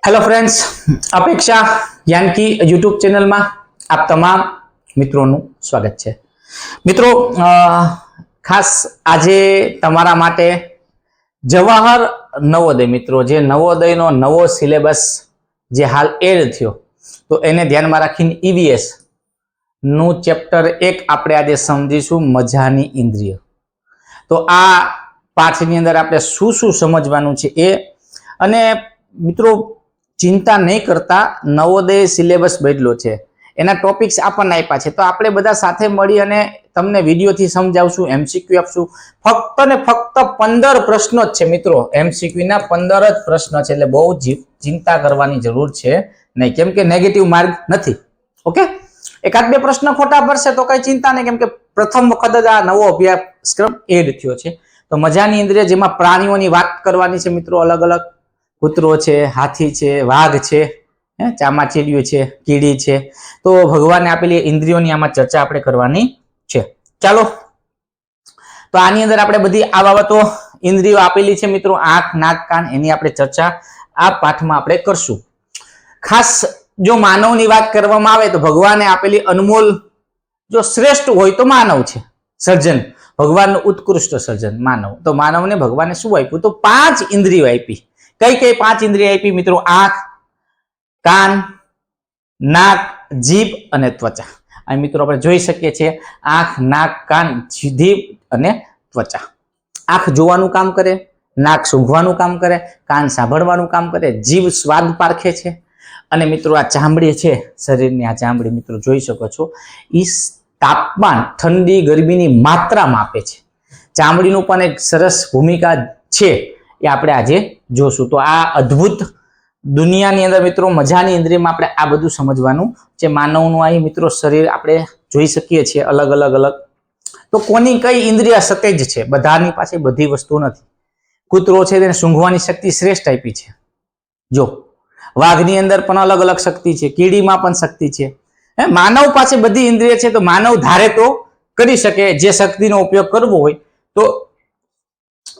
Hello friends, अपेक्षा यानकी YouTube channel में आप तमाम मित्रों स्वागत है। मित्रों, खास आजे तमारा माटे जवाहर नवोदय मित्रों जे नवोदय नो नवो सिलेबस जे हाल एड थयो तो एने ध्यान में राखीने ईवीएस नु चेप्टर 1 आपणे आज समझीशुं मजानी इंद्रिय। तो आ पाठनी अंदर आपणे शुं समझवानुं छे ए अने मित्रों चिंता नहीं करता, नवोदय सिलेबस बदलो छे, एना टॉपिक्स आपने आप्या छे तो आपणे बधा साथे मळी अने तमने विडियो थी समजावशुं, एमसीक्यू आपशुं। फक्त ने फक्त 15 प्रश्नो ज छे मित्रों, एमसीक्यू ना 15 ज प्रश्न छे, एटले बहु चिंता करवानी जरूर छे नहीं, केम के नेगेटिव मार्क नथी। ओके, एकाद बे प्रश्न खोटा पड़शे तो कई चिंता नहीं, केम के प्रथम वखत ज आ नवो अभ्यासक्रम एड थयो छे। तो मजानी इंद्रिय जेमां प्राणीओनी वात करवानी छे मित्रों, अलग अलग कूतरो छे, हाथी छे, वाघ छे, चामाचीडियो छे, कीड़ी छे। तो भगवाने आपेली इंद्रियोनी आमां चर्चा आपणे करवानी छे। चालो, तो आनी अंदर आपणे बधी आ बाबतो इंद्रियो आपेली छे मित्रों, आंख, नाक, कान, एनी आपणे चर्चा आ पाठमां आपणे करशुं। खास जो मानवनी वात करवामां आवे तो भगवाने आपेली अनमोल जो श्रेष्ठ होय तो मानव छे, सर्जन, भगवानનું उत्कृष्ट सर्जन मानव। तो मानवने भगवाने शुं आप्युं? तो 5 इंद्रियो आपी। कई कई 5 इंद्रिय आपी मित्रों? आंख, कान, नाक, जीभ अने त्वचा। आ मित्रों આપણે જોઈ શકીએ છીએ આંખ, નાક, કાન, જીભ અને ત્વચા। આંખ જોવાનું કામ કરે, નાક સૂંઘવાનું કામ કરે, કાન સાંભળવાનું કામ કરે, જીભ સ્વાદ પારખે છે અને મિત્રો આ ચામડી છે શરીરની, આ ચામડી મિત્રો જોઈ શકો છો ઈ તાપમાન, ઠંડી, ગરમીની માત્રા માપે છે। ચામડીનું પણ એક સરસ ભૂમિકા છે, એ આપણે આજે જોશું। તો આ અદ્ભુત દુનિયાની અંદર મિત્રો મજાની ઇન્દ્રિયમાં આપણે આ બધું સમજવાનું છે। માનવનું આ મિત્રો શરીર આપણે જોઈ શકીએ છીએ અલગ અલગ અલગ। તો કોની કઈ ઇન્દ્રિય સતેજ છે? બધાની પાસે બધી વસ્તુ નથી। કૂતરો છે તેને સૂંઘવાની શક્તિ શ્રેષ્ઠ આપી છે, જો વાઘની અંદર પણ અલગ અલગ શક્તિ છે, કીડીમાં પણ શક્તિ છે। માનવ પાસે બધી ઇન્દ્રિય છે, તો માનવ ધારે તો કરી શકે જે શક્તિનો ઉપયોગ કરવો હોય। તો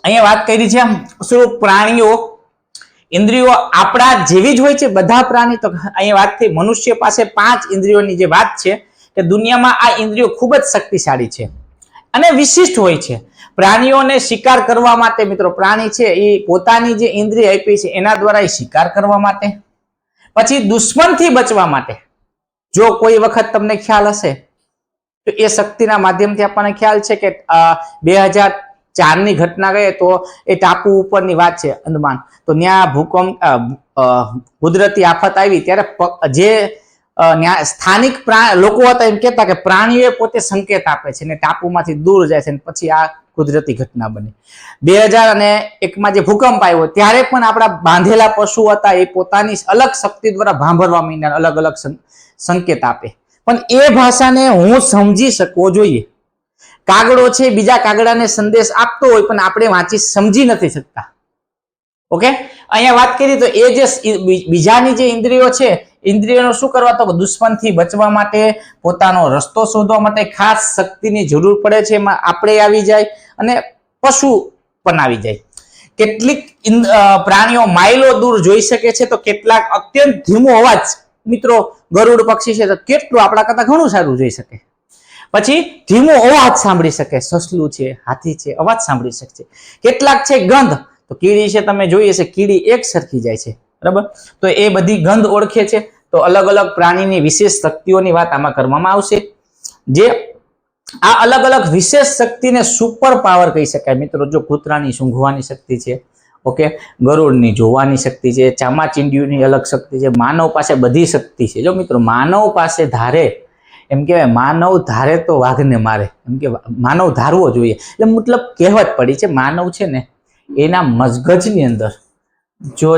અહીંયા વાત કરી છે શું પ્રાણીઓ इंद्रियों आपड़ा जेवी ज होय छे, बधा प्राणी। तो अहीं वात थई मनुष्य पासे 5 इंद्रियोनी जे वात छे के दुनियामां आ इंद्रियो खूब ज शक्तिशाળી छे अने विशिष्ट होय छे। प्राणीओने शिकार करवा माटे मित्रों, प्राणी छे ए पोतानी जे इंद्रिय आपी छे एना द्वारा ए शिकार करवा माटे, पछी दुश्मनथी बचवा माटे। जो कोई वखत तमने ख्याल हशे तो ए शक्तिना माध्यमथी आपने ख्याल छे के 2004 ની ઘટના ગઈ તો એ ટાપુ ઉપરની વાત છે અંદમાન। તો ત્યાં ભૂકંપ કુદરતી આફત આવી ત્યારે જે સ્થાનિક લોકો હતા એમ કહેતા કે પ્રાણીઓએ પોતે સંકેત આપે છે ને ટાપુમાંથી દૂર જાય છે, પછી આ કુદરતી ઘટના બની। 2001 માં જે ભૂકંપ આવ્યો ત્યારે પણ આપણા બાંધેલા પશુ હતા એ પોતાની અલગ શક્તિ દ્વારા ભાંભરવા માંડ્યા, અલગ અલગ સંકેત આપે, પણ એ ભાષાને હું સમજી શકવો જોઈએ। કાગડો છે બીજા કાગડાને સંદેશ આપતો હોય પણ આપણે વાંચી સમજી નથી શકતા। ઓકે, અહીંયા વાત કરી તો એ જે બીજાની જે ઇન્દ્રિયો છે, ઇન્દ્રિયોનો શું કરવા? તો દુશ્મનથી બચવા માટે, પોતાનો રસ્તો શોધવા માટે ખાસ શક્તિની જરૂર પડે છે। એમાં આપણે આવી જાય અને પશુ પણ આવી જાય। કેટલીક પ્રાણીઓ માઇલો દૂર જોઈ શકે છે, તો કેટલાક અત્યંત ધીમો અવાજ મિત્રો ગરુડ પક્ષી છે તો કેટલું આપણા કરતા ઘણું સારું જોઈ શકે, પછી ધીમો અવાજ સાંભળી શકે, સસલું છે, હાથી છે, અવાજ સાંભળી શકશે। કેટલાક છે ગંધ, તો કીડી છે તમે જોઈએ છે કીડી એક સરખી જાય છે, બરાબર? તો એ બધી ગંધ ઓળખે છે। તો અલગ અલગ પ્રાણીની વિશેષ શક્તિઓની વાત આમાં કરવામાં આવશે। જે આ અલગ અલગ વિશેષ શક્તિને સુપર પાવર કહી શકાય મિત્રો। જો કૂતરાની સૂંઘવાની શક્તિ છે, ઓકે, ગરુડની જોવાની શક્તિ છે, ચામાચીંડીઓની અલગ શક્તિ છે, માનવ પાસે બધી શક્તિ છે। જો મિત્રો માનવ પાસે ધારે, એમ કહેવાય માનવ ધારે તો વાઘને મારે, એમ કે માનવ ધારવો જોઈએ। એટલે મતલબ કહેવત પડી છે માનવ છે ને એના મગજની અંદર જો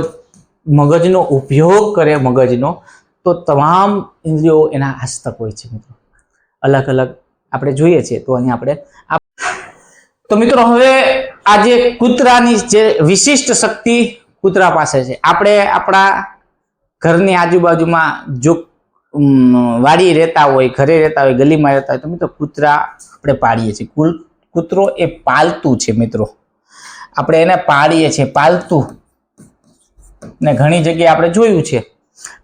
મગજનો ઉપયોગ કરે મગજનો તો તમામ ઇન્દ્રિયો એના હસ્તક હોય છે મિત્રો, અલગ અલગ આપણે જોઈએ છીએ। તો અહીંયા આપણે તો મિત્રો હવે આ જે કૂતરાની જે વિશિષ્ટ શક્તિ કૂતરા પાસે છે, આપણે આપણા ઘરની આજુબાજુમાં જો વાડી રહેતા હોય, ઘરે રહેતા હોય, ગલીમાં રહેતા હોય તો મિત્રો કૂતરા આપણે પાળીએ છીએ। કૂતરો એ પાલતું છે મિત્રો, આપણે એને પાળીએ છીએ, પાલતું ને ઘણી જગ્યાએ આપણે જોયું છે.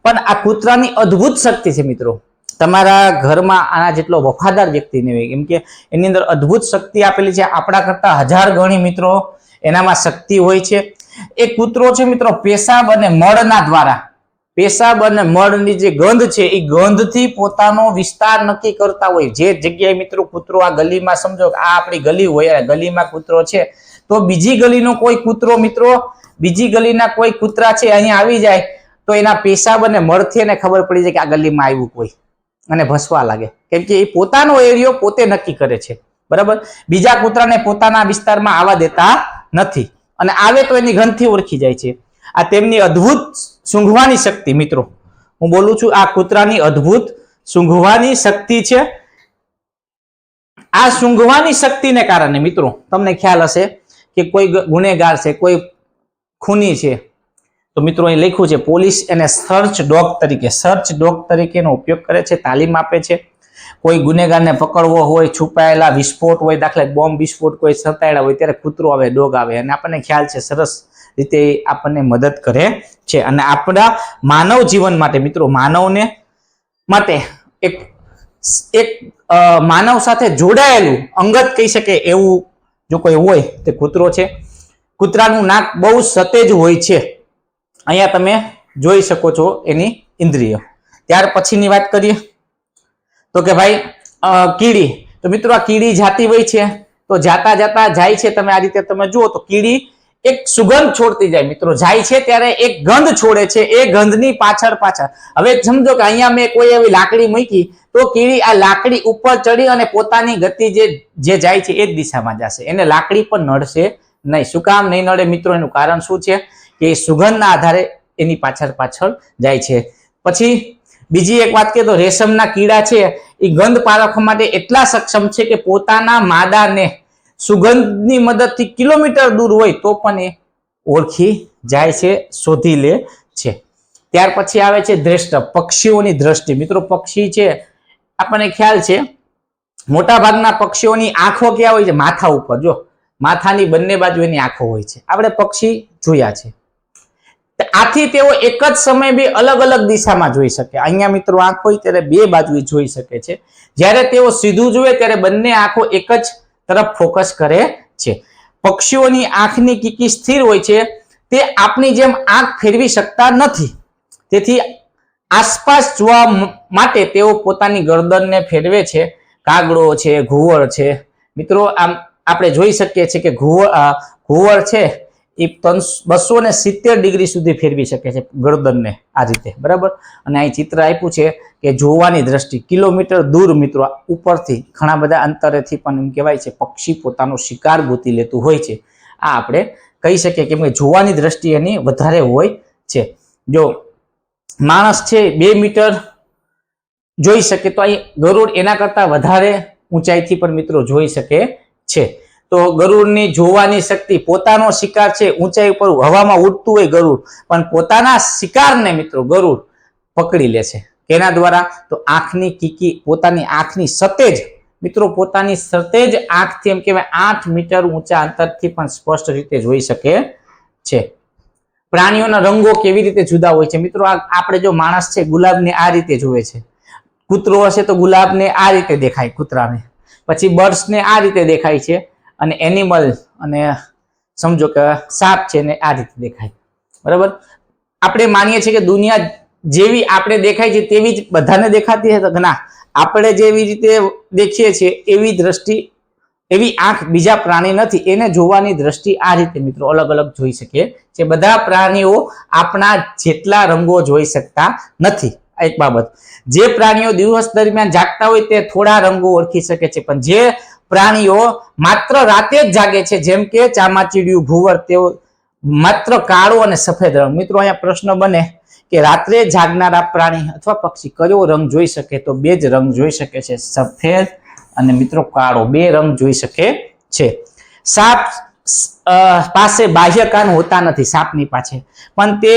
પણ આ કૂતરાની અદ્ભુત શક્તિ છે મિત્રો. તમારા ઘરમાં આના જેટલો વફાદાર વ્યક્તિ નહીં હોય, કેમ કે એની અંદર અદ્ભુત શક્તિ આપેલી છે. આપણા કરતા 1000 ગણી મિત્રો એનામાં શક્તિ હોય છે. એ કૂતરો છે મિત્રો પેશાબ અને મળના દ્વારા, પેશાબ અને મળની જે ગંધ છે એ ગંધથી પોતાનો વિસ્તાર નક્કી કરતા હોય. જે જગ્યાએ મિત્રો કૂતરો આ ગલીમાં, સમજો આ આપણી ગલી હોય, ગલીમાં કૂતરો છે, તો બીજી ગલીનો કોઈ કૂતરો મિત્રો, બીજી ગલીના કોઈ કૂતરા છે અહીંયા આવી જાય તો એના પેશાબ અને મળથી એને ખબર પડી જાય કે આ ગલીમાં આવ્યું કોઈ, અને ભસવા લાગે. કેમ કે એ પોતાનો એરિયો પોતે નક્કી કરે છે, બરાબર. બીજા કૂતરાને પોતાના વિસ્તારમાં આવવા દેતા નથી, અને આવે તો એની ગંધથી ઓળખી જાય છે. આ તેમની અદ્ભુત સૂંઘવાની શક્તિ મિત્રો, હું બોલું છું, આ કૂતરાની અદ્ભુત સૂંઘવાની શક્તિ છે. આ સૂંઘવાની શક્તિને કારણે મિત્રો તમને ખ્યાલ હશે કે કોઈ ગુનેગાર છે, કોઈ ખૂની છે, તો મિત્રો અહીં લખ્યું છે પોલીસ એને સર્ચ ડોગ તરીકેનો ઉપયોગ કરે છે, તાલીમ આપે છે. કોઈ ગુનેગારને પકડવો હોય, છુપાયેલા વિસ્ફોટ હોય, દાખલા બોમ્બ વિસ્ફોટ કોઈ સતાડ્યા હોય, ત્યારે કૂતરો આવે, ડોગ આવે, અને આપણને ખ્યાલ છે સરસ રીતે આપણને મદદ કરે છે. અને આપણા માનવ જીવન માટે મિત્રો, માનવને માટે એક માનવ સાથે જોડાયેલું અંગત કહી શકે એવું જો કોઈ હોય તે કૂતરો છે. કૂતરાનું નાક બહુ સતેજ હોય છે, અહીંયા તમે જોઈ શકો છો એની ઇન્દ્રિય. ત્યાર પછીની વાત કરીએ તો કે ભાઈ કીડી. તો મિત્રો આ કીડી જાતી હોય છે, તો જાતા જાતા જાય છે, તમે આ રીતે તમે જુઓ તો કીડી એક સુગંધ છોડતી જાય મિત્રો, જાય છે ત્યારે એક ગંધ છોડે છે. એ ગંધની પાછળ હવે સમજો કે અહીંયા મેં કોઈ એવી લાકડી મૂકી તો કીડી આ લાકડી ઉપર ચડી અને પોતાની ગતિ જે જાય છે એ જ દિશામાં જશે, એને લાકડી પર નડશે નહીં. શું કામ નહીં નડે મિત્રો? એનું કારણ શું છે કે સુગંધના આધારે એની પાછળ જાય છે. પછી બીજી એક વાત કરીએ તો રેશમના કીડા છે એ ગંધ પારખવા માટે એટલા સક્ષમ છે કે પોતાના માદાને સુગંધની મદદથી કિલોમીટર દૂર હોય તો પણ એ ઓળખી જાય છે, શોધી લે છે. ત્યાર પછી આવે છે દ્રષ્ટ, પક્ષીઓની દ્રષ્ટિ. મિત્રો પક્ષી છે, આપણને ખ્યાલ છે મોટા ભાગના પક્ષીઓની આંખો ક્યાં હોય છે? માથા ઉપર. જો માથાની બંને બાજુ એની આંખો હોય છે, આપણે પક્ષી જોયા છે. આથી તેઓ એક જ સમયે બે અલગ અલગ દિશામાં જોઈ શકે. અહીંયા મિત્રો આંખ હોય ત્યારે બે બાજુ જોઈ શકે છે. જ્યારે તેઓ સીધું જોવે ત્યારે બંને આંખો એક જ તરફ ફોકસ કરે છે. પક્ષીઓની આંખની કીકી સ્થિર હોય છે, તે આપણી જેમ આંખ ફેરવી શકતા નથી. તેથી આસપાસ જોવા માટે તેઓ પોતાની ગરદનને ફેરવે છે. કાગડો છે, ઘુવડ છે મિત્રો, આમ આપણે જોઈ શકીએ છીએ કે ઘુવડ છે એ 270 ડિગ્રી સુધી ફેરવી શકે છે ગરદનને, આ રીતે, બરાબર. અને અહીં ચિત્ર આપ્યું છે કે જોવાની દ્રષ્ટિ કિલોમીટર દૂર મિત્રો, ઉપરથી ઘણા બધા અંતરેથી પણ એમ કહેવાય છે પક્ષી પોતાનો શિકાર ગોતી લેતું હોય છે. આ આપણે કહી શકીએ કેમ કે જોવાની દ્રષ્ટિ એની વધારે હોય છે. જો માણસ છે 2 મીટર જોઈ શકે, તો અહીં ગરુડ એના કરતા વધારે ઊંચાઈથી પણ મિત્રો જોઈ શકે છે. તો ગરુડની જોવાની શક્તિ, પોતાનો શિકાર છે ઊંચાઈ ઉપર હવામાં ઉડતું હોય ગરુડ, પણ પોતાના શિકારને મિત્રો ગરુડ પકડી લે છે. કેના દ્વારા? તો આંખની કીકી, પોતાની આંખની સતેજ મિત્રો, પોતાની સતેજ આંખથી એમ કહેવાય 8 મીટર ઊંચા અંતરથી પણ સ્પષ્ટ રીતે જોઈ શકે છે. પ્રાણીઓના રંગો કેવી રીતે જુદા હોય છે મિત્રો? આપણે જો માણસ છે ગુલાબને આ રીતે જોવે છે, કૂતરો હશે તો ગુલાબને આ રીતે દેખાય કૂતરાને, પછી બર્ડ્સને આ રીતે દેખાય છે, અને એનિમલ અને સમજો કે સાપ છે ને આ રીતે દેખાય, બરાબર. આપણે માનીએ છીએ કે દુનિયા જેવી આપણે દેખાય છે તેવી જ બધાને દેખાતી હશે, તો ના, આપણે જેવી રીતે દેખીએ છીએ એવી દ્રષ્ટિ, એવી આંખ બીજા પ્રાણી નથી. એને જોવાની દ્રષ્ટિ આ રીતે મિત્રો અલગ અલગ જોઈ શકીએ છે. બધા પ્રાણીઓ આપણા જેટલા રંગો જોઈ શકતા નથી. એક બાબત, જે પ્રાણીઓ દિવસ દરમિયાન જાગતા હોય તે થોડા રંગો ઓળખી શકે છે, પણ જે પ્રાણીઓ માત્ર રાતે જ જાગે છે, જેમ કે ચામાચીડિયું, ઘુવડ, તેઓ માત્ર કાળો અને સફેદ રંગ. મિત્રો અહીંયા પ્રશ્ન બને કે રાત્રે જાગનારા પ્રાણી અથવા પક્ષી કયો રંગ જોઈ શકે? તો 2 જ રંગ જોઈ શકે છે, સફેદ અને મિત્રો કાળો, 2 રંગ જોઈ શકે છે. સાપ પાસે બાહ્ય કાન હોતા નથી, સાપની પાસે, પણ તે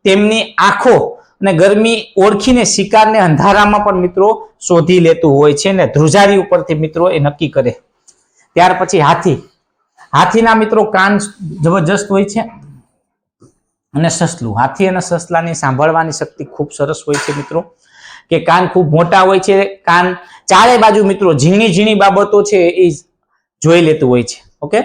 તેમની આંખો અને ગરમી ઓળખીને શિકારને અંધારામાં પણ મિત્રો શોધી લેતું હોય છે ને ધ્રુજારી ઉપરથી મિત્રો એ નક્કી કરે. ત્યાર પછી હાથી. હાથીના મિત્રો કાન જબરજસ્ત હોય છે. અને સસલું, હાથી અને સસલાની સાંભળવાની શક્તિ ખૂબ સરસ હોય છે મિત્રો, કે કાન ખૂબ મોટા હોય છે, કાન ચારે બાજુ મિત્રો ઝીણી ઝીણી બાબતો છે એ જોઈ લેતું હોય છે. ઓકે,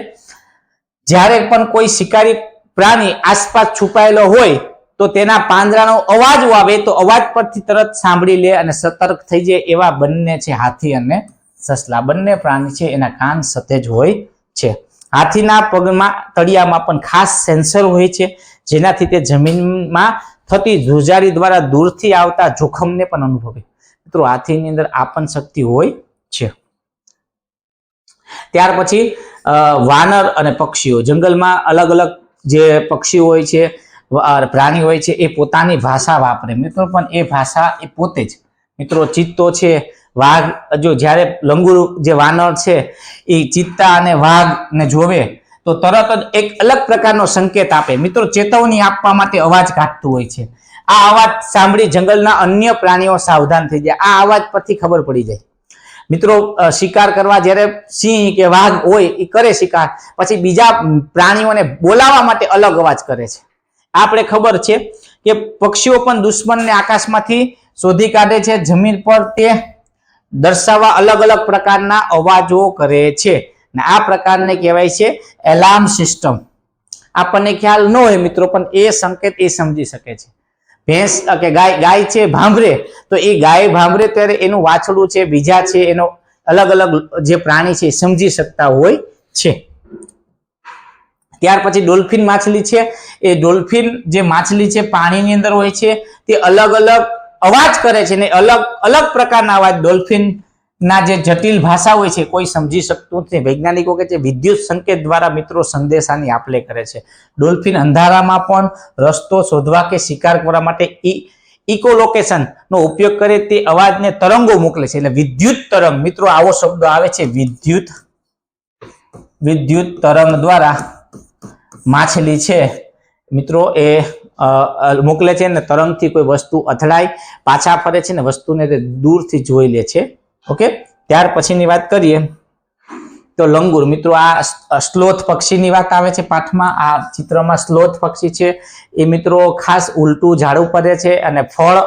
જ્યારે પણ કોઈ શિકારી પ્રાણી આસપાસ છુપાયેલો હોય તો તેના પાંજરાનો અવાજ આવે તો અવાજ પરથી તરત સાંભળી લે અને સતર્ક થઈ જાય. એવા બંને છે હાથી અને સસલા. બંને પ્રાણી છે એના કાન સતેજ હોય છે. હાથીના પગમાં તળિયામાં પણ ખાસ સેન્સર હોય છે, જેનાથી તે જમીનમાં થતી ધ્રુજારી દ્વારા દૂરથી આવતા જોખમને પણ અનુભવે. મિત્રો હાથીની અંદર આ પણ શક્તિ હોય છે. ત્યાર પછી વાનર અને પક્ષીઓ. જંગલમાં અલગ અલગ જે પક્ષીઓ હોય છે, પ્રાણી હોય છે, એ પોતાની ભાષા વાપરે મિત્રો, પણ એ ભાષા એ પોતે જ મિત્રો ચિત્તો છે, વાઘ, જો જ્યારે લંગુર જે વાનર છે એ ચિત્તા અને વાઘ ને જોવે તો તરત જ એક અલગ પ્રકારનો સંકેત આપે મિત્રો, ચેતવણી આપવા માટે અવાજ કાઢતું હોય છે. આ અવાજ સાંભળી જંગલના અન્ય પ્રાણીઓ સાવધાન થઈ જાય. આ અવાજ પરથી ખબર પડી જાય મિત્રો. શિકાર કરવા જ્યારે સિંહ કે વાઘ હોય એ કરે શિકાર, પછી બીજા પ્રાણીઓને બોલાવવા માટે અલગ અવાજ કરે છે. આપણે ખબર છે કે પક્ષીઓ પણ દુશ્મનને આકાશમાંથી શોધી કાઢે છે, જમીન પર તે દર્શાવવા અલગ અલગ પ્રકારના અવાજો કરે છે. ને આ પ્રકારને કહેવાય છે એલાર્મ સિસ્ટમ. આપણને ખ્યાલ ન હોય મિત્રો, પણ એ સંકેત એ સમજી શકે છે. ભેંસ કે ગાય છે ભાંભરે, તો એ ગાય ભાંભરે ત્યારે એનું વાછડું છે, બીજા છે, એનો અલગ અલગ જે પ્રાણી છે એ સમજી શકતા હોય છે. ત્યાર પછી ડોલ્ફિન માછલી છે. એ ડોલ્ફિન જે માછલી છે પાણીની અંદર હોય છે, તે અલગ અલગ અવાજ કરે છે, ને અલગ અલગ પ્રકારના અવાજ ડોલ્ફિન ના જે જટિલ ભાષા હોય છે કોઈ સમજી શકતું નથી. વૈજ્ઞાનિકો કે છે વિદ્યુત સંકેત દ્વારા મિત્રો સંદેશાની આપલે કરે છે. ડોલ્ફિન અંધારામાં પણ રસ્તો શોધવા કે શિકાર કરવા માટે ઇકોલોકેશન નો ઉપયોગ કરે, તે અવાજને તરંગો મોકલે છે. એટલે વિદ્યુત તરંગ મિત્રો, આવો શબ્દ આવે છે વિદ્યુત તરંગ દ્વારા માછલી છે મિત્રો એ મોકલે છે, ને તરંગથી કોઈ વસ્તુ અથડાય, પાછા ફરે છે, ને વસ્તુને તે દૂરથી જોઈ લે છે. ઓકે, ત્યાર પછીની વાત કરીએ તો લંગુર. મિત્રો આ સ્લોથ પક્ષીની વાત આવે છે પાઠમાં. આ ચિત્રમાં સ્લોથ પક્ષી છે એ મિત્રો ખાસ ઉલટું ઝાડ ઉપર રહે છે, અને ફળ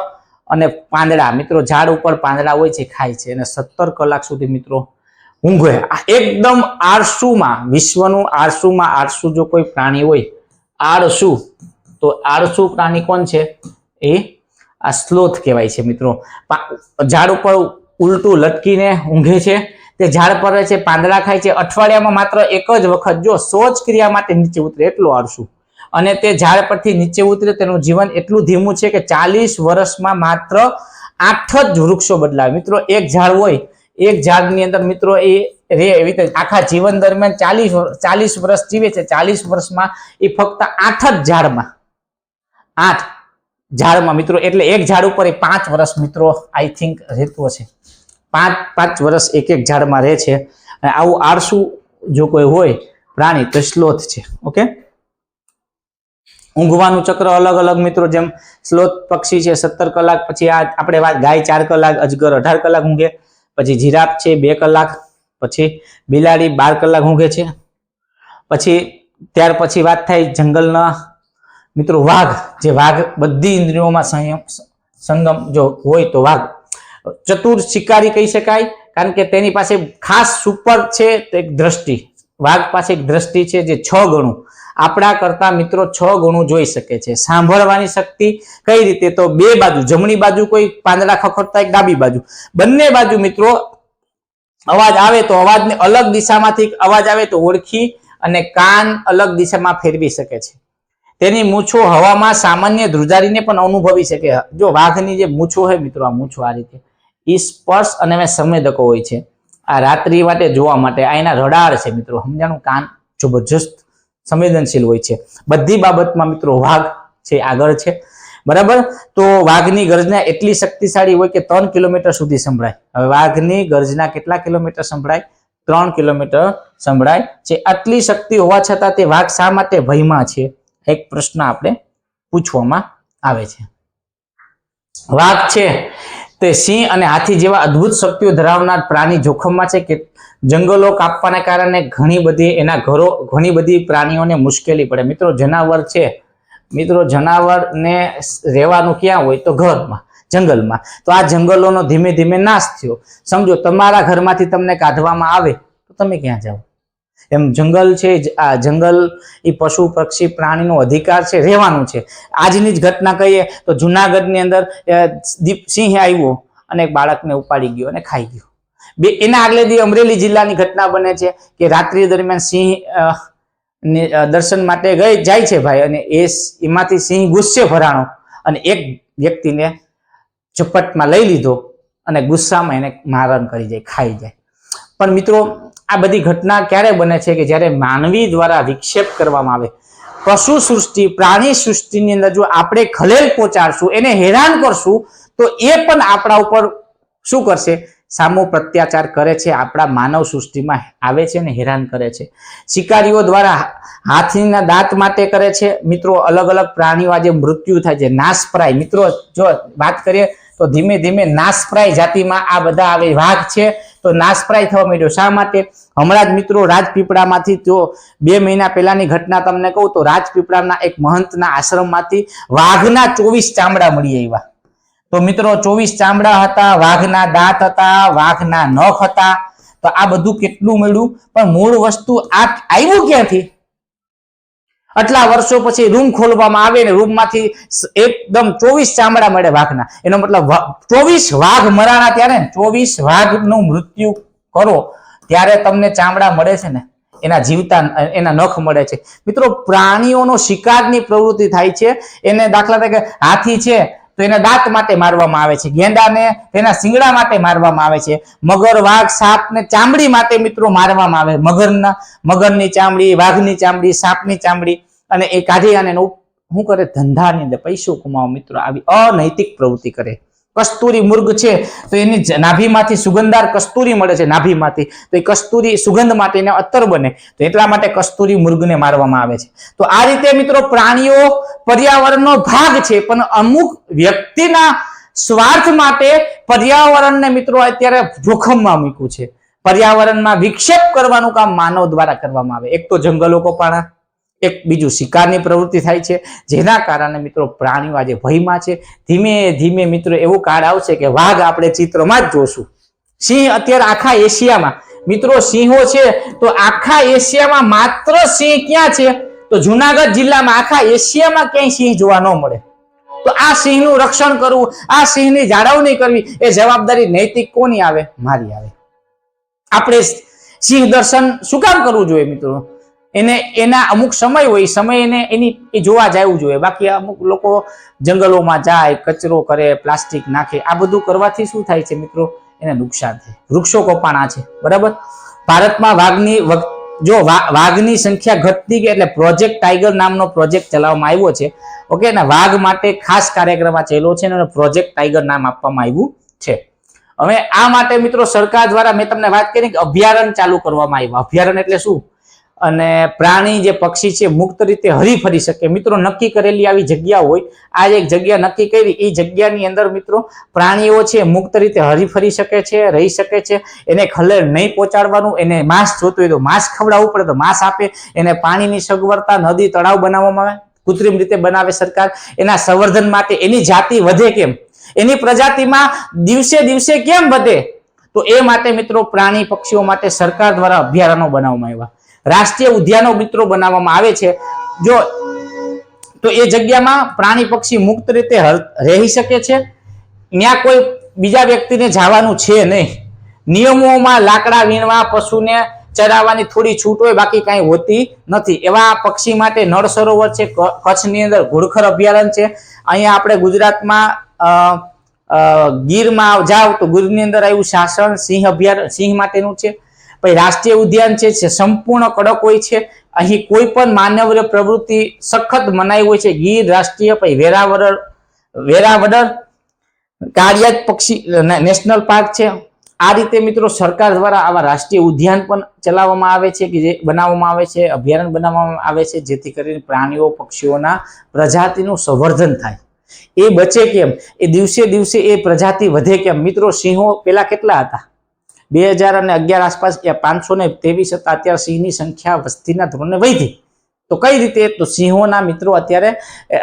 અને પાંદડા મિત્રો ઝાડ ઉપર પાંદડા હોય છે ખાય છે, અને 17 કલાક સુધી મિત્રો ઊંઘે. એકદમ આળસુમાં, વિશ્વનું આળસુ જો કોઈ પ્રાણી હોય, આળસુ, તો આળસુ પ્રાણી કોણ છે? એ આ સ્લોથ કહેવાય છે મિત્રો. ઝાડ ઉપર ઉલટું લટકીને ઊંઘે છે, તે ઝાડ પર રહે છે, પાંદડા ખાય છે. અઠવાડિયામાં માત્ર એક જ વખત જો શૌચ ક્રિયા માટે નીચે ઉતરે, એટલું આળસુ. અને તે ઝાડ પરથી નીચે ઉતરે, તેનું જીવન એટલું ધીમું છે કે 40 વર્ષમાં માત્ર 8 જ વૃક્ષો બદલાવે. મિત્રો એક ઝાડ હોય, એક ઝાડની અંદર મિત્રો એ રે એવી રીતે આખા જીવન દરમિયાન 40 વર્ષ જીવે છે. 40 વર્ષમાં એ ફક્ત 8 જ ઝાડમાં મિત્રો, એટલે એક ઝાડ ઉપર એ 5 વર્ષ મિત્રો આઈ થિંક રહેતો છે. 5 વર્ષ એક ઝાડમાં રહે છે. અને આવું આળસુ જો કોઈ હોય પ્રાણી તો સ્લોથ છે. ઓકે, ઊંઘવાનું ચક્ર અલગ અલગ મિત્રો, જેમ સ્લોથ પક્ષી છે 17 કલાક, પછી આ આપણે વાત ગાય 4 કલાક, અજગર 18 કલાક ઊંઘે, પછી જીરાફ છે 2 કલાક, પછી બિલાડી 12 કલાક ઊંઘે છે. પછી ત્યાર પછી વાત થાય જંગલના મિત્રો વાઘ. જે વાઘ બધી ઇન્દ્રિયોમાં સંગમ જો હોય તો વાઘ ચતુર શિકારી કહી શકાય, કારણ કે તેની પાસે ખાસ સુપર છે એક દ્રષ્ટિ. વાઘ પાસે એક દ્રષ્ટિ છે જે 6 ગણું આપણા કરતા મિત્રો 6 ગણું જોઈ શકે છે. સાંભળવાની શક્તિ કઈ રીતે? તો બે બાજુ, જમણી બાજુ કોઈ પાંદડા ખખડતા, એક ડાબી બાજુ, બંને બાજુ મિત્રો અવાજ આવે તો અવાજને અલગ દિશામાંથી અવાજ આવે તો ઓળખી અને કાન અલગ દિશામાં ફેરવી શકે છે. તેની મૂછો હવામાં સામાન્ય ધ્રુજારીને પણ અનુભવી શકે. જો વાઘની જે મૂછો હોય મિત્રો, આ મૂછો આ રીતે એ સ્પર્શ અને સંવેદકો હોય છે. આ રાત્રિ માટે જોવા માટે આ એના રડાર છે મિત્રો, સમજાણું? કાન જબરજસ્ત સંવેદનશીલ હોય છે બધી બાબતમાં મિત્રો. વાઘ છે આગળ છે, બરાબર. તો વાઘની ગર્જના એટલી શક્તિશાળી હોય કે 3 કિલોમીટર સુધી સંભળાય. હવે વાઘની ગર્જના કેટલા કિલોમીટર સંભળાય? 3 કિલોમીટર સંભળાય છે. આટલી શક્તિ હોવા છતાં તે વાઘ શા માટે ભયમાં છે? એક પ્રશ્ન આપણે પૂછવામાં આવે છે. વાઘ છે તે સિંહ અને હાથી જેવા અદ્ભુત શક્તિઓ ધરાવનાર પ્રાણી જોખમમાં છે કે જંગલો કાપવાના કારણે ઘણી બધી પ્રાણીઓને મુશ્કેલી પડે. મિત્રો જનાવર છે મિત્રો જનાવરને રહેવાનું ક્યાં હોય તો ઘરમાં, જંગલમાં. તો આ જંગલોનો ધીમે ધીમે નાશ થયો. સમજો તમારા ઘરમાંથી તમને કાઢવામાં આવે તો તમે ક્યાં જાઓ? એમ જંગલ છે, આ જંગલ એ પશુ પક્ષી પ્રાણીનો અધિકાર છે, રહેવાનું છે. આજની જ ઘટના કહીએ તો જુનાગઢની અંદર સિંહ આવ્યો અને એક બાળકને ઉપાડી ગયો અને ખાઈ ગયો. એના આગલે દી અમરેલી જિલ્લાની ઘટના બને છે કે રાત્રિ દરમિયાન સિંહ દર્શન માટે જાય છે ભાઈ, અને એમાંથી સિંહ ગુસ્સે ભરાણો અને એક વ્યક્તિને ઝપટમાં લઈ લીધો અને ગુસ્સામાં એને મારણ કરી જાય, ખાઈ જાય. પણ મિત્રો આ બધી ઘટના ક્યારે બને છે કે જ્યારે માનવી દ્વારા વિક્ષેપ કરવામાં આવે. પશુ સૃષ્ટિ, પ્રાણી સૃષ્ટિની અંદર જો આપણે ખલેલ પહોંચાડશું, એને હેરાન કરશું, તો એ પણ આપણા ઉપર શું કરશે? સામો પ્રત્યાચાર કરે છે, આપણા માનવ સૃષ્ટિમાં આવે છે ને હેરાન કરે છે. શિકારીઓ દ્વારા હાથીના દાંત માટે કરે છે મિત્રો. અલગ અલગ પ્રાણીઓ આજે મૃત્યુ થાય છે, નાશપ્રાય. મિત્રો જો વાત કરીએ તો ધીમે ધીમે નાશપ્રાય જાતિમાં આ બધા આવે. વાઘ છે તો નાશપ્રાય થવા માંડ્યો. શા માટે? હમણાં જ મિત્રો રાજપીપળામાંથી, જો 2 મહિના પહેલાની ઘટના તમને કહું તો રાજપીપળાના એક મહંતના આશ્રમમાંથી વાઘના 24 ચામડા મળી આવ્યા. તો મિત્રો 24 ચામડા હતા, વાઘના દાંત હતા, વાઘના નખ હતા. તો આ બધું કેટલું મળ્યું? પણ મૂળ વસ્તુ આ આવ્યું ક્યાંથી? આટલા વર્ષો પછી રૂમ ખોલવામાં આવે ને રૂમમાંથી એકદમ 24 ચામડા મળે વાઘના. એનો મતલબ 24 વાઘ મરાણા ત્યારે 24 વાઘનું મૃત્યુ કરો ત્યારે તમને ચામડા મળે છે ને, એના જીવતા એના નખ મળે છે. મિત્રો પ્રાણીઓનો શિકારની પ્રવૃત્તિ થાય છે. એને દાખલા તરીકે હાથી છે તો એના દાંત માટે મારવામાં આવે છે, ગેંડાને તેના શિંગડા માટે મારવામાં આવે છે, મગર, વાઘ, સાપને ચામડી માટે મિત્રો મારવામાં આવે. મગરની ચામડી, વાઘની ચામડી, સાપની ચામડી, અને એ કાઢી અને શું કરે? ધંધાની અંદર પૈસો કમાવો. મિત્રો આવી અનૈતિક પ્રવૃત્તિ કરે. કસ્તુરી મૃગ છે તો એની નાભીમાંથી સુગંધદાર કસ્તુરી મળે છે, નાભીમાંથી. તો એ કસ્તુરી સુગંધ માટે એને અત્તર બને, તો એટલા માટે કસ્તુરી મૃગને મારવામાં આવે છે. તો આ રીતે મિત્રો પ્રાણીઓ પર્યાવરણનો ભાગ છે, પણ અમુક વ્યક્તિના સ્વાર્થ માટે પર્યાવરણને મિત્રો અત્યારે જોખમમાં મૂક્યું છે. પર્યાવરણમાં વિક્ષેપ કરવાનું કામ માનવ દ્વારા કરવામાં આવે. એક તો જંગલો કપાણા, એક બીજું શિકારની પ્રવૃત્તિ થાય છે, જેના કારણે મિત્રો પ્રાણીઓ આજે ભયમાં છે. ધીમે ધીમે મિત્રો એવું કાળ આવશે કે વાઘ આપણે ચિત્રમાં જ જોશું. સિંહ અત્યારે આખા એશિયામાં મિત્રો સિંહો છે, તો આખા એશિયામાં માત્ર સિંહ ક્યાં છે? તો જુનાગઢ જિલ્લામાં. આખા એશિયામાં ક્યાંય સિંહ જોવા ન મળે. તો આ સિંહનું રક્ષણ કરવું, આ સિંહની જાળવણી કરવી, એ જવાબદારી નૈતિક કોની આવે? મારી આવે. આપણે સિંહ દર્શન શું કામ કરવું જોઈએ મિત્રો? એના અમુક સમય હોય, સમય એ જોવા જવું જોઈએ. બાકી અમુક લોકો જંગલોમાં જાય, કચરો કરે, પ્લાસ્ટિક નાખે. આ બધું કરવાથી શું થાય છે મિત્રો? એને નુકસાન થાય. વૃક્ષો કપાણા છે, બરાબર. ભારતમાં વાઘની સંખ્યા ઘટતી ગઈ એટલે પ્રોજેક્ટ ટાઈગર નામનો પ્રોજેક્ટ ચલાવવામાં આવ્યો છે. ઓકે, અને વાઘ માટે ખાસ કાર્યક્રમ ચાલ્યો છે અને પ્રોજેક્ટ ટાઈગર નામ આપવામાં આવ્યું છે. હવે આ માટે મિત્રો સરકાર દ્વારા મેં તમને વાત કરી કે અભયારણ્ય ચાલુ કરવામાં આવ્યું. અભયારણ્ય એટલે શું? અને પ્રાણી જે પક્ષી છે મુક્ત રીતે હરી ફરી શકે. મિત્રો નક્કી કરેલી આવી જગ્યા હોય, આ એક જગ્યા નક્કી કરી, એ જગ્યાની અંદર મિત્રો પ્રાણીઓ છે મુક્ત રીતે હરી ફરી શકે છે, રહી શકે છે. એને ખલેલ નહીં પહોંચાડવાનું. એને માંસ જોતું હોય તો માંસ ખવડાવવું પડે તો માંસ આપે. એને પાણીની સગવડતા, નદી તળાવ બનાવવામાં આવે, કૃત્રિમ રીતે બનાવે સરકાર. એના સંવર્ધન માટે એની જાતિ વધે કેમ, એની પ્રજાતિમાં દિવસે દિવસે કેમ વધે, તો એ માટે મિત્રો પ્રાણી પક્ષીઓ માટે સરકાર દ્વારા અભયારણ્યો બનાવવામાં આવ્યા. રાષ્ટ્રીય ઉદ્યાનો મિત્રો બનાવવામાં આવે છે. જો તો એ જગ્યામાં પ્રાણી પક્ષી મુક્ત રીતે રહી શકે છે. ત્યાં કોઈ બીજા વ્યક્તિને જવાનું છે નહીં. નિયમોમાં લાકડા વીણવા, પશુને ચરાવવાની થોડી છૂટ હોય, બાકી કાંઈ હોતી નથી. એવા પક્ષી માટે નળ સરોવર છે. કચ્છની અંદર ઘોડખર અભયારણ્ય છે. અહીંયા આપણે ગુજરાતમાં ગીરમાં જાવ તો ગીરની અંદર આવ્યું શાસન સિંહ અભયારણ્ય, સિંહ માટેનું છે. પછી રાષ્ટ્રીય ઉદ્યાન છે, સંપૂર્ણ કડક હોય છે. અહીં કોઈ પણ માનવીય પ્રવૃત્તિ સખત મનાઈ હોય છે. ગીર રાષ્ટ્રીય, પછી વેરાવદર કાળિયાદ પક્ષી નેશનલ પાર્ક છે. આ રીતે મિત્રો સરકાર દ્વારા આવા રાષ્ટ્રીય ઉદ્યાન પણ ચલાવવામાં આવે છે, કે જે બનાવવામાં આવે છે, અભયારણ્ય બનાવવામાં આવે છે, જેથી કરીને પ્રાણીઓ પક્ષીઓના પ્રજાતિનું સંવર્ધન થાય. એ બચે કેમ, એ દિવસે દિવસે એ પ્રજાતિ વધે કેમ. મિત્રો સિંહો પેલા કેટલા હતા? 2011 આસપાસ 523 હતા. અત્યારે સિંહની સંખ્યા વસ્તીના ધોરણે વધી. તો તો કઈ રીતે? તો સિંહોના મિત્રો અત્યારે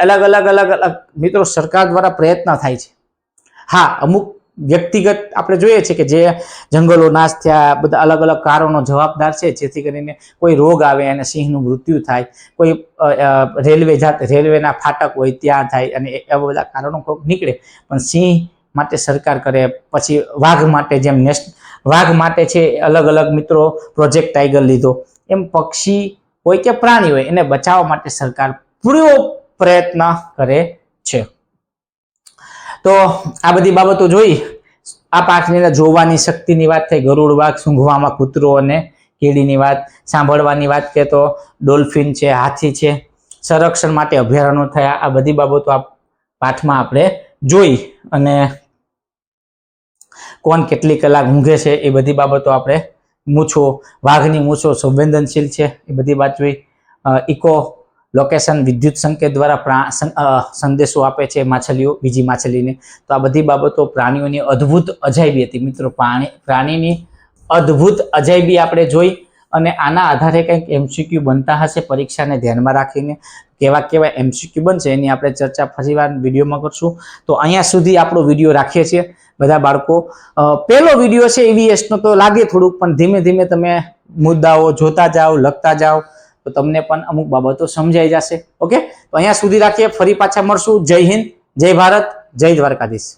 અલગ અલગ અલગ અલગ મિત્રો સરકાર દ્વારા પ્રયત્ન થાય છે. હા, અમુક વ્યક્તિગત આપણે જોઈએ છે કે જે જંગલો નાશ થયા, બધા અલગ અલગ કારણો જવાબદાર છે, જેથી કરીને કોઈ રોગ આવે અને સિંહનું મૃત્યુ થાય, કોઈ રેલવેના ફાટક હોય ત્યાં થાય, અને એવા બધા કારણો કોઈક નીકળે. પણ સિંહ માટે સરકાર કરે, પછી વાઘ માટે વાઘ માટે છે અલગ અલગ મિત્રો પ્રોજેક્ટ ટાઈગર લીધો. એમ પક્ષી હોય કે પ્રાણી હોય, એને બચાવવા માટે સરકાર પૂરો પ્રયત્ન કરે છે. તો આ બધી બાબતો જોઈ. આ પાઠની અંદર જોવાની શક્તિની વાત થઈ, ગરુડ વાઘ, સૂંઘવામાં કૂતરો અને કીડીની વાત. સાંભળવાની વાત કરીએ તો ડોલ્ફિન છે, હાથી છે. સંરક્ષણ માટે અભયારણ્યો થયા. આ બધી બાબતો આ પાઠમાં આપણે જોઈ, અને કોણ કેટલી કલાક ઊંઘે છે એ બધી બાબતો આપણે મૂછો, વાઘની મૂછો સંવેદનશીલ છે એ બધી વાત જોઈ. ઇકો લોકેશન વિદ્યુત સંકેત દ્વારા સંદેશો આપે છે માછલીઓ બીજી માછલીને. તો આ બધી બાબતો પ્રાણીઓની અદ્ભુત અજાયબી હતી મિત્રો. પ્રાણીની અદ્ભુત અજાયબી આપણે જોઈ, અને આના આધારે કંઈક MCQ બનતા હશે પરીક્ષાને ધ્યાનમાં રાખીને. કેવા કેવા MCQ બનશે એની આપણે ચર્ચા ફરીવાર વિડીયોમાં કરશું. તો અહીંયા સુધી આપણો વિડીયો રાખીએ છીએ. બધા બાળકો પહેલો વિડીયો છે EVS નો, તો લાગે થોડુંક, પણ ધીમે ધીમે તમે મુદ્દાઓ જોતા જાઓ, લખતા જાઓ, તો તમને પણ અમુક બાબતો સમજાઈ જશે. ઓકે, તો અહીંયા સુધી રાખીએ. ફરી પાછા મળશું. જય હિન્દ, જય ભારત, જય દ્વારકાધીશ.